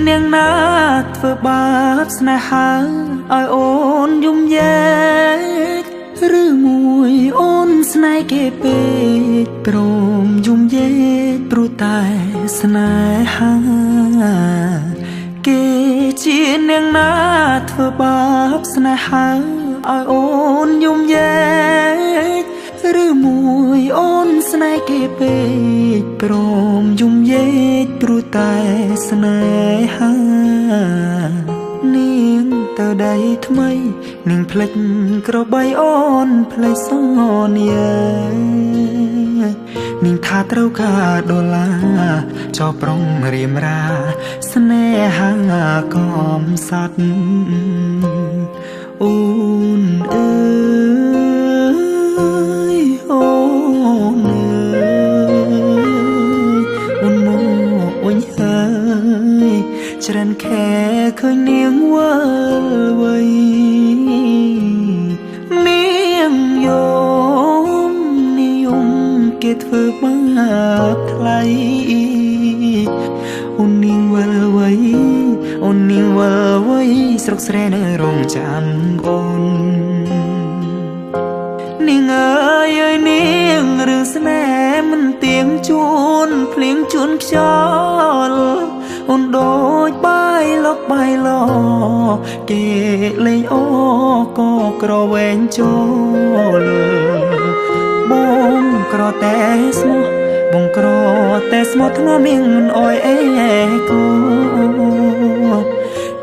នាងណាធ្វើបាបស្នេហាឲ្យអូនយំយែកឬមួយអូនស្នេហ៍គេពេកព្រមយំយែកព្រោះតែស្នេហាគេជានាងណាធ្វើបាបស្នេហាឲ្យអូនយំយែកឬមួយអូនស្នេហ៍គេពេកព្រមយំយែកព្រោះតែស្នេហានាងទៅដៃថ្មីនាងភ្លេចក្របីអូនភ្លេចសន្យានាងថាត្រូវការដុល្លារចោប្រុងរៀមរាស្នេហាកំសត់អូនអើយអូនអើយអូនមកវិញហើយច្រើនខែឃើញនាងវិលវ័យនាងយំនាងយំគេធ្វើបាបថ្លៃអូននាងវិលវ័យអូននាងវិលវ័យស្រុកស្រែនៅរងចាំអូននាងអើយអើយនាងរឿងស្នេហ៍មិនទៀងជួនភ្លៀងជួនខ្យល់អូនដូចបាយលុកបាយឡគេលេងអូក៏ក្រវែងចូលបងក្រតែស្មោះបងក្រតែស្មោះធ្នមនាងមិនអោយអេគូ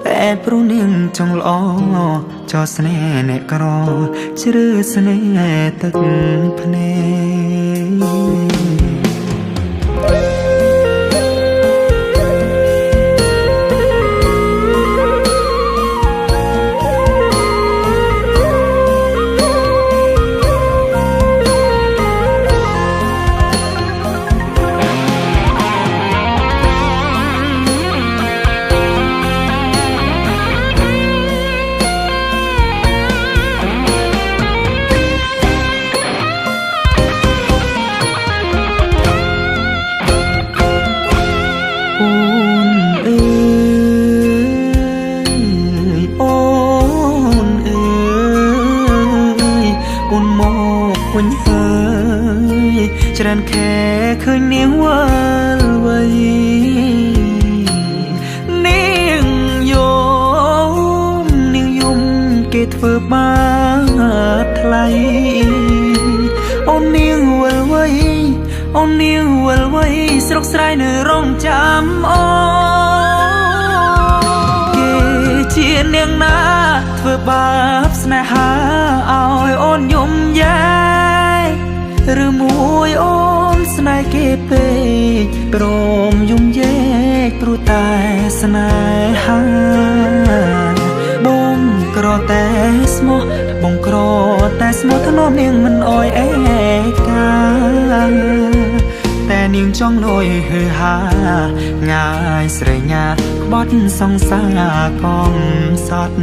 តែព្រោះនាងចង់ល្អចោស្នេហ៍អ្នកក្រជ្រឺស្នេហ៍ទឹកភ្នែកវិញហើយច្រើនខែឃើញនាងវិលវ័យនាងយំនាងយំគេធ្វើបាបថ្លៃអូននាងវិលវ័យអូននាងវិលវ័យស្រុកស្រែនៅរងចាំអូគេជានាងណាធ្វើបាបស្នេហាឲ្យអូនយំយែឬមួយអូនស្នេហ៍គេពេកព្រមយំយែកព្រោះតែស្នេហាបងក្រតែស្មោះបងក្រតែស្មោះធ្នមនាងមិនអោយអេកាតែនាងចង់លយហឺហាងាយស្រែកញាក្បត់សង្សារកំសត់